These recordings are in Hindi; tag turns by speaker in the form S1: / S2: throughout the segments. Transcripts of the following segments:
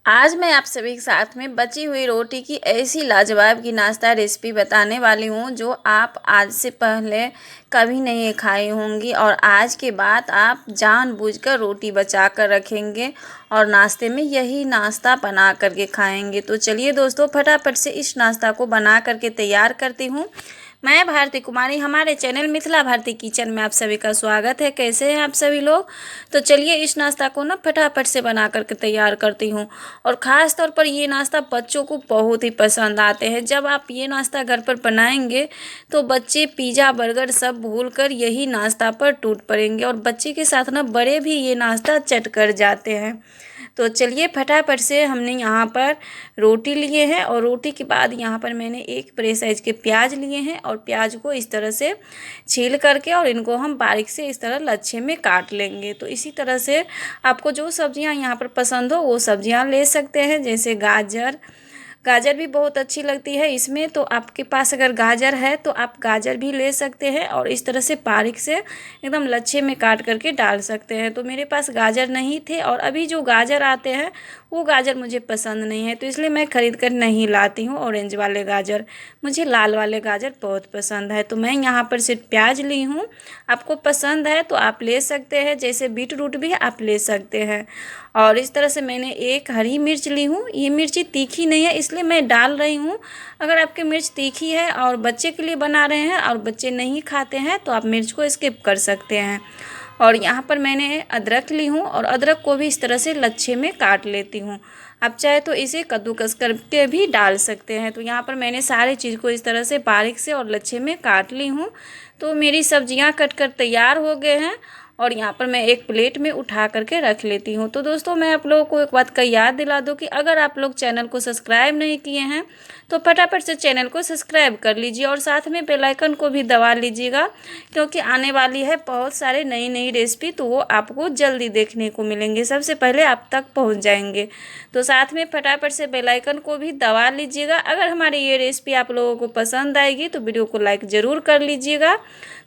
S1: आज मैं आप सभी के साथ में बची हुई रोटी की ऐसी लाजवाब की नाश्ता रेसिपी बताने वाली हूँ जो आप आज से पहले कभी नहीं खाई होंगी और आज के बाद आप जानबूझकर रोटी बचा कर रखेंगे और नाश्ते में यही नाश्ता बना करके खाएंगे। तो चलिए दोस्तों, फटाफट से इस नाश्ता को बना करके तैयार करती हूँ। मैं भारती कुमारी, हमारे चैनल मिथिला भारती किचन में आप सभी का स्वागत है। कैसे हैं आप सभी लोग? तो चलिए इस नाश्ता को ना फटाफट से बना करके तैयार करती हूँ। और ख़ास तौर पर ये नाश्ता बच्चों को बहुत ही पसंद आते हैं। जब आप ये नाश्ता घर पर बनाएंगे तो बच्चे पिज़्ज़ा बर्गर सब भूल कर यही नाश्ता पर टूट पड़ेंगे और बच्चे के साथ ना बड़े भी ये नाश्ता चट कर जाते हैं। तो चलिए फटाफट से हमने यहाँ पर रोटी लिए हैं और रोटी के बाद यहाँ पर मैंने एक बड़े साइज़ के प्याज लिए हैं और प्याज को इस तरह से छील करके और इनको हम बारीक से इस तरह लच्छे में काट लेंगे। तो इसी तरह से आपको जो सब्जियाँ यहाँ पर पसंद हो वो सब्जियाँ ले सकते हैं, जैसे गाजर भी बहुत अच्छी लगती है इसमें। तो आपके पास अगर गाजर है तो आप गाजर भी ले सकते हैं और इस तरह से बारीक से एकदम लच्छे में काट करके डाल सकते हैं। तो मेरे पास गाजर नहीं थे और अभी जो गाजर आते हैं वो गाजर मुझे पसंद नहीं है, तो इसलिए मैं ख़रीद कर नहीं लाती हूँ ऑरेंज वाले गाजर। मुझे लाल वाले गाजर बहुत पसंद है। तो मैं यहाँ पर सिर्फ प्याज ली हूँ। आपको पसंद है तो आप ले सकते हैं, जैसे बीट रूट भी आप ले सकते हैं। और इस तरह से मैंने एक हरी मिर्च ली हूँ। ये मिर्ची तीखी नहीं है इसलिए मैं डाल रही हूँ। अगर आपकी मिर्च तीखी है और बच्चे के लिए बना रहे हैं और बच्चे नहीं खाते हैं तो आप मिर्च को स्किप कर सकते हैं। और यहाँ पर मैंने अदरक ली हूँ और अदरक को भी इस तरह से लच्छे में काट लेती हूँ। आप चाहे तो इसे कद्दूकस करके भी डाल सकते हैं। तो यहाँ पर मैंने सारी चीज़ को इस तरह से बारीक से और लच्छे में काट ली हूँ। तो मेरी सब्जियाँ कट कर तैयार हो गए हैं और यहाँ पर मैं एक प्लेट में उठा करके रख लेती हूँ। तो दोस्तों, मैं आप लोगों को एक बात का याद दिला दूँ कि अगर आप लोग चैनल को सब्सक्राइब नहीं किए हैं तो फटाफट से चैनल को सब्सक्राइब कर लीजिए और साथ में बेल आइकन को भी दबा लीजिएगा, क्योंकि आने वाली है बहुत सारे नई नई रेसिपी, तो वो आपको जल्दी देखने को मिलेंगे, सबसे पहले आप तक पहुँच जाएंगे। तो साथ में फटाफट से बेल आइकन को भी दबा लीजिएगा। अगर हमारी ये रेसिपी आप लोगों को पसंद आएगी तो वीडियो को लाइक ज़रूर कर लीजिएगा।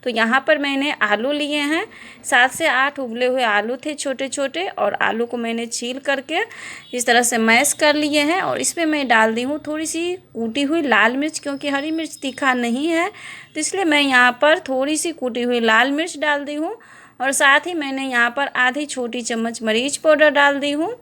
S1: तो यहाँ पर मैंने आलू लिए हैं, 7 से 8 उबले हुए आलू थे छोटे छोटे, और आलू को मैंने छील करके इस तरह से मैश कर लिए हैं। और इसमें मैं डाल दी हूँ थोड़ी सी कूटी हुई लाल मिर्च, क्योंकि हरी मिर्च तीखा नहीं है तो इसलिए मैं यहाँ पर थोड़ी सी कूटी हुई लाल मिर्च डाल दी हूँ। और साथ ही मैंने यहाँ पर आधी छोटी चम्मच मरीच पाउडर डाल दी हूँ।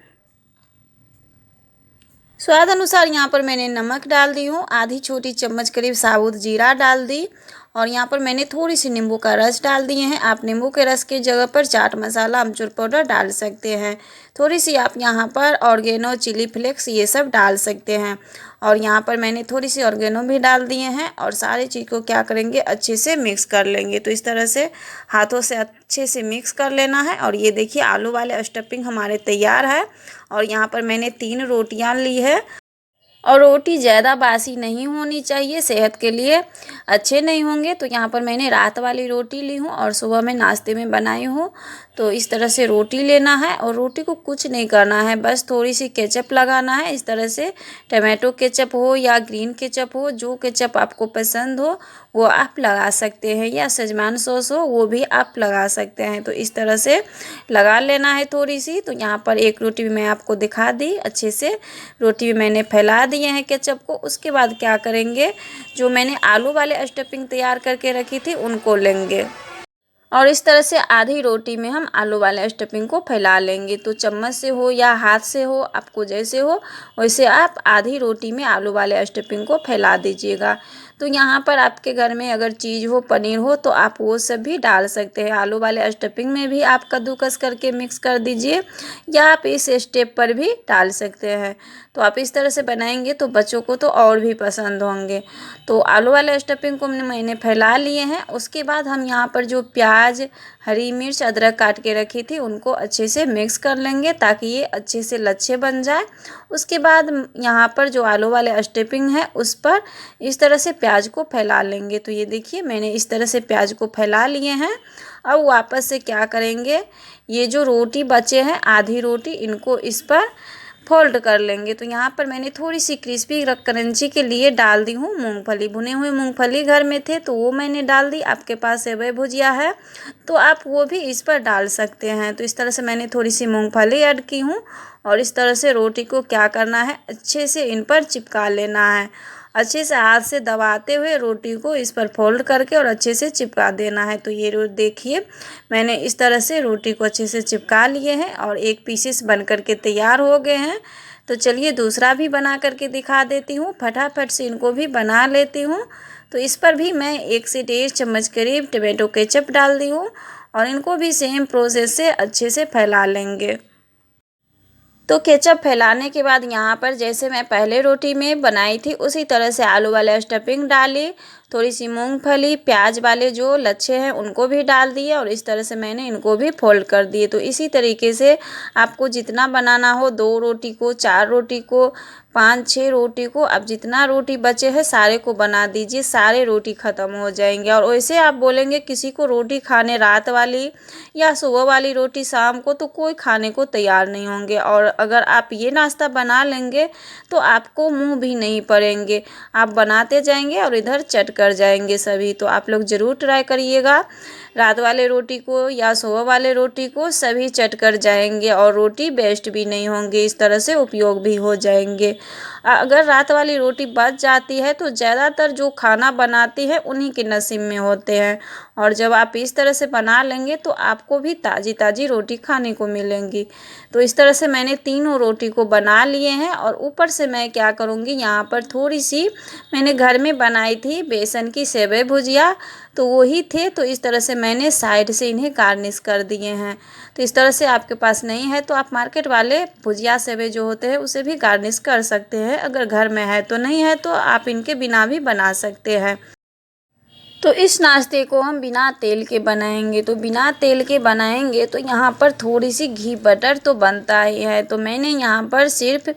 S1: स्वाद अनुसार यहाँ पर मैंने नमक डाल दी हूँ, आधी छोटी चम्मच करीब साबुत जीरा डाल दी। और यहाँ पर मैंने थोड़ी सी नींबू का रस डाल दिए हैं। आप नींबू के रस की जगह पर चाट मसाला, अमचूर पाउडर डाल सकते हैं। थोड़ी सी आप यहाँ पर ऑर्गेनो, चिली फ्लेक्स ये सब डाल सकते हैं। और यहाँ पर मैंने थोड़ी सी ऑर्गेनो भी डाल दिए हैं और सारी चीज़ को क्या करेंगे, अच्छे से मिक्स कर लेंगे। तो इस तरह से हाथों से अच्छे से मिक्स कर लेना है। और ये देखिए आलू वाले स्टफिंग हमारे तैयार है। और यहाँ पर मैंने 3 रोटियाँ ली है और रोटी ज़्यादा बासी नहीं होनी चाहिए, सेहत के लिए अच्छे नहीं होंगे। तो यहाँ पर मैंने रात वाली रोटी ली हूँ और सुबह में नाश्ते में बनाई हूँ। तो इस तरह से रोटी लेना है और रोटी को कुछ नहीं करना है, बस थोड़ी सी केचप लगाना है। इस तरह से टमाटो केचप हो या ग्रीन केचप हो, जो केचप आपको पसंद हो वो आप लगा सकते हैं, या शेजवान सॉस हो वो भी आप लगा सकते हैं। तो इस तरह से लगा लेना है थोड़ी सी। तो यहाँ पर एक रोटी भी मैं आपको दिखा दी, अच्छे से रोटी भी मैंने फैला दिए हैं केचप को। उसके बाद क्या करेंगे, जो मैंने आलू वाले स्टफिंग तैयार करके रखी थी उनको लेंगे और इस तरह से आधी रोटी में हम आलू वाले स्टफिंग को फैला लेंगे। तो चम्मच से हो या हाथ से हो, आपको जैसे हो वैसे आप आधी रोटी में आलू वाले स्टफिंग को फैला दीजिएगा। तो यहाँ पर आपके घर में अगर चीज़ हो, पनीर हो, तो आप वो सब भी डाल सकते हैं। आलू वाले स्टफिंग में भी आप कद्दूकस करके मिक्स कर दीजिए, या आप इस स्टेप पर भी डाल सकते हैं। तो आप इस तरह से बनाएंगे तो बच्चों को तो और भी पसंद होंगे। तो आलू वाले स्टफिंग को मैंने फैला लिए हैं। उसके बाद हम यहाँ पर जो प्याज, हरी मिर्च, अदरक काट के रखी थी उनको अच्छे से मिक्स कर लेंगे ताकि ये अच्छे से लच्छे बन जाए। उसके बाद यहाँ पर जो आलू वाले स्टफिंग है उस पर इस तरह से प्याज को फैला लेंगे। तो ये देखिए मैंने इस तरह से प्याज को फैला लिए हैं। अब वापस से क्या करेंगे, ये जो रोटी बचे हैं आधी रोटी, इनको इस पर फोल्ड कर लेंगे। तो यहाँ पर मैंने थोड़ी सी क्रिस्पी क्रंची के लिए डाल दी हूँ मूंगफली, भुने हुए मूंगफली घर में थे तो वो मैंने डाल दी। आपके पास सेवई भुजिया है तो आप वो भी इस पर डाल सकते हैं। तो इस तरह से मैंने थोड़ी सी मूंगफली ऐड की हूँ और इस तरह से रोटी को क्या करना है, अच्छे से इन पर चिपका लेना है। अच्छे से हाथ से दबाते हुए रोटी को इस पर फोल्ड करके और अच्छे से चिपका देना है। तो ये देखिए मैंने इस तरह से रोटी को अच्छे से चिपका लिए हैं और एक पीसेस बन करके तैयार हो गए हैं। तो चलिए दूसरा भी बना करके दिखा देती हूँ, फटाफट से इनको भी बना लेती हूँ। तो इस पर भी मैं 1 से 1.5 चम्मच करीब टमाटो केचप डाल दी हूँ और इनको भी सेम प्रोसेस से अच्छे से फैला लेंगे। तो केचप फैलाने के बाद यहाँ पर जैसे मैं पहले रोटी में बनाई थी उसी तरह से आलू वाला स्टफिंग डाली, थोड़ी सी मूंगफली, प्याज वाले जो लच्छे हैं उनको भी डाल दिए और इस तरह से मैंने इनको भी फोल्ड कर दिए। तो इसी तरीके से आपको जितना बनाना हो, 2 रोटी को, 4 रोटी को, 5-6 रोटी को, अब जितना रोटी बचे हैं सारे को बना दीजिए, सारे रोटी ख़त्म हो जाएंगे। और वैसे आप बोलेंगे किसी को रोटी खाने रात वाली या सुबह वाली रोटी शाम को, तो कोई खाने को तैयार नहीं होंगे। और अगर आप ये नाश्ता बना लेंगे तो आपको मुंह भी नहीं पड़ेंगे, आप बनाते जाएंगे और इधर चट कर जाएंगे सभी। तो आप लोग ज़रूर ट्राई करिएगा, रात वाले रोटी को या सुबह वाले रोटी को सभी चट कर जाएंगे और रोटी वेस्ट भी नहीं होंगे, इस तरह से उपयोग भी हो जाएंगे। अगर रात वाली रोटी बच जाती है तो ज़्यादातर जो खाना बनाती है उन्हीं के नसीब में होते हैं। और जब आप इस तरह से बना लेंगे तो आपको भी ताज़ी ताज़ी रोटी खाने को मिलेंगी। तो इस तरह से मैंने तीनों रोटी को बना लिए हैं और ऊपर से मैं क्या करूँगी, यहाँ पर थोड़ी सी मैंने घर में बनाई थी बेसन की सेवई भुजिया, तो वही थे। तो इस तरह से मैंने साइड से इन्हें गार्निश कर दिए हैं। तो इस तरह से आपके पास नहीं है तो आप मार्केट वाले भुजिया सेवई जो होते हैं उसे भी गार्निश कर सकते हैं, अगर घर में है तो। नहीं है तो आप इनके बिना भी बना सकते हैं। तो इस नाश्ते को हम बिना तेल के बनाएंगे, तो बिना तेल के बनाएंगे तो यहाँ पर थोड़ी सी घी बटर तो बनता ही है। तो मैंने यहाँ पर सिर्फ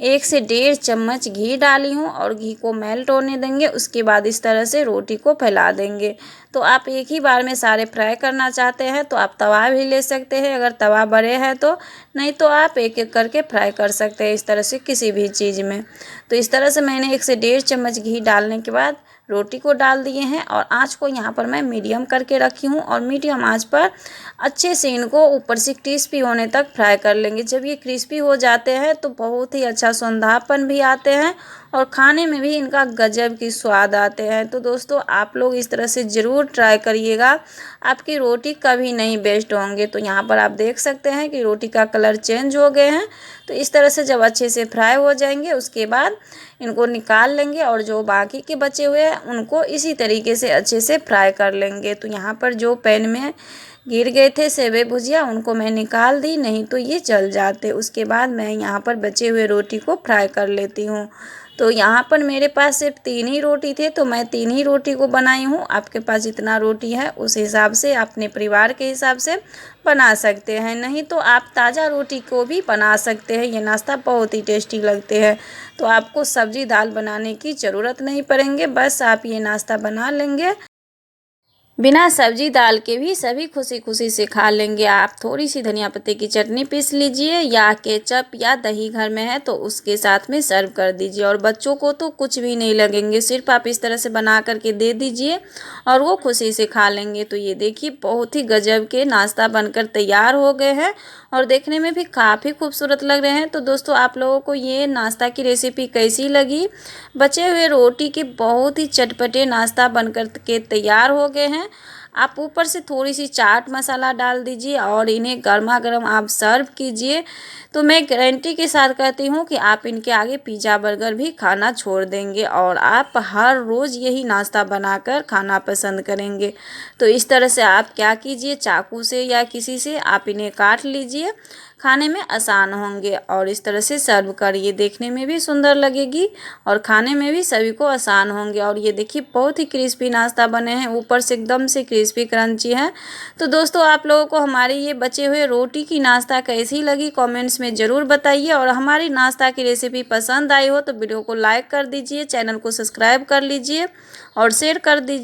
S1: 1 से 1.5 चम्मच घी डाली हूँ और घी को मेल्ट होने देंगे। उसके बाद इस तरह से रोटी को फैला देंगे। तो आप एक ही बार में सारे फ्राई करना चाहते हैं तो आप तवा भी ले सकते हैं, अगर तवा बड़े हैं तो। नहीं तो आप एक एक करके फ्राई कर सकते हैं इस तरह से किसी भी चीज़ में। तो इस तरह से मैंने 1 से 1.5 चम्मच घी डालने के बाद रोटी को डाल दिए हैं और आंच को यहाँ पर मैं मीडियम करके रखी हूँ और मीडियम आंच पर अच्छे से इनको ऊपर से क्रिस्पी होने तक फ्राई कर लेंगे। जब ये क्रिस्पी हो जाते हैं तो बहुत ही अच्छा सौंधापन भी आते हैं और खाने में भी इनका गजब की स्वाद आते हैं। तो दोस्तों आप लोग इस तरह से ज़रूर ट्राई करिएगा, आपकी रोटी कभी नहीं वेस्ट होंगे। तो यहाँ पर आप देख सकते हैं कि रोटी का कलर चेंज हो गए हैं। तो इस तरह से जब अच्छे से फ्राई हो जाएंगे उसके बाद इनको निकाल लेंगे और जो बाकी के बचे हुए हैं उनको इसी तरीके से अच्छे से फ्राई कर लेंगे। तो यहाँ पर जो पैन में गिर गए थे सेवई भुजिया उनको मैं निकाल दी, नहीं तो ये जल जाते। उसके बाद मैं यहाँ पर बचे हुए रोटी को फ्राई कर लेती हूँ। तो यहाँ पर मेरे पास सिर्फ 3 ही रोटी थे तो मैं 3 ही रोटी को बनाई हूँ। आपके पास जितना रोटी है उस हिसाब से अपने परिवार के हिसाब से बना सकते हैं, नहीं तो आप ताज़ा रोटी को भी बना सकते हैं। ये नाश्ता बहुत ही टेस्टी लगते हैं। तो आपको सब्जी दाल बनाने की ज़रूरत नहीं पड़ेंगे, बस आप ये नाश्ता बना लेंगे, बिना सब्जी दाल के भी सभी खुशी खुशी से खा लेंगे। आप थोड़ी सी धनिया पत्ते की चटनी पीस लीजिए या केचप या दही घर में है तो उसके साथ में सर्व कर दीजिए। और बच्चों को तो कुछ भी नहीं लगेंगे, सिर्फ आप इस तरह से बना करके दे दीजिए और वो खुशी से खा लेंगे। तो ये देखिए बहुत ही गजब के नाश्ता बनकर तैयार हो गए हैं और देखने में भी काफ़ी खूबसूरत लग रहे हैं। तो दोस्तों आप लोगों को ये नाश्ता की रेसिपी कैसी लगी? बचे हुए रोटी के बहुत ही चटपटे नाश्ता बनकर के तैयार हो गए हैं। आप ऊपर से थोड़ी सी चाट मसाला डाल दीजिए और इन्हें गर्मा गर्म आप सर्व कीजिए। तो मैं गारंटी के साथ कहती हूँ कि आप इनके आगे पिज़्ज़ा बर्गर भी खाना छोड़ देंगे और आप हर रोज़ यही नाश्ता बनाकर खाना पसंद करेंगे। तो इस तरह से आप क्या कीजिए, चाकू से या किसी से आप इन्हें काट लीजिए, खाने में आसान होंगे और इस तरह से सर्व करिए, देखने में भी सुंदर लगेगी और खाने में भी सभी को आसान होंगे। और ये देखिए बहुत ही क्रिस्पी नाश्ता बने हैं, ऊपर से एकदम से क्रिस्पी क्रंची है। तो दोस्तों आप लोगों को हमारी ये बचे हुए रोटी की नाश्ता कैसी लगी कमेंट्स में ज़रूर बताइए और हमारी नाश्ता की रेसिपी पसंद आई हो तो वीडियो को लाइक कर दीजिए, चैनल को सब्सक्राइब कर लीजिए और शेयर कर दीजिए।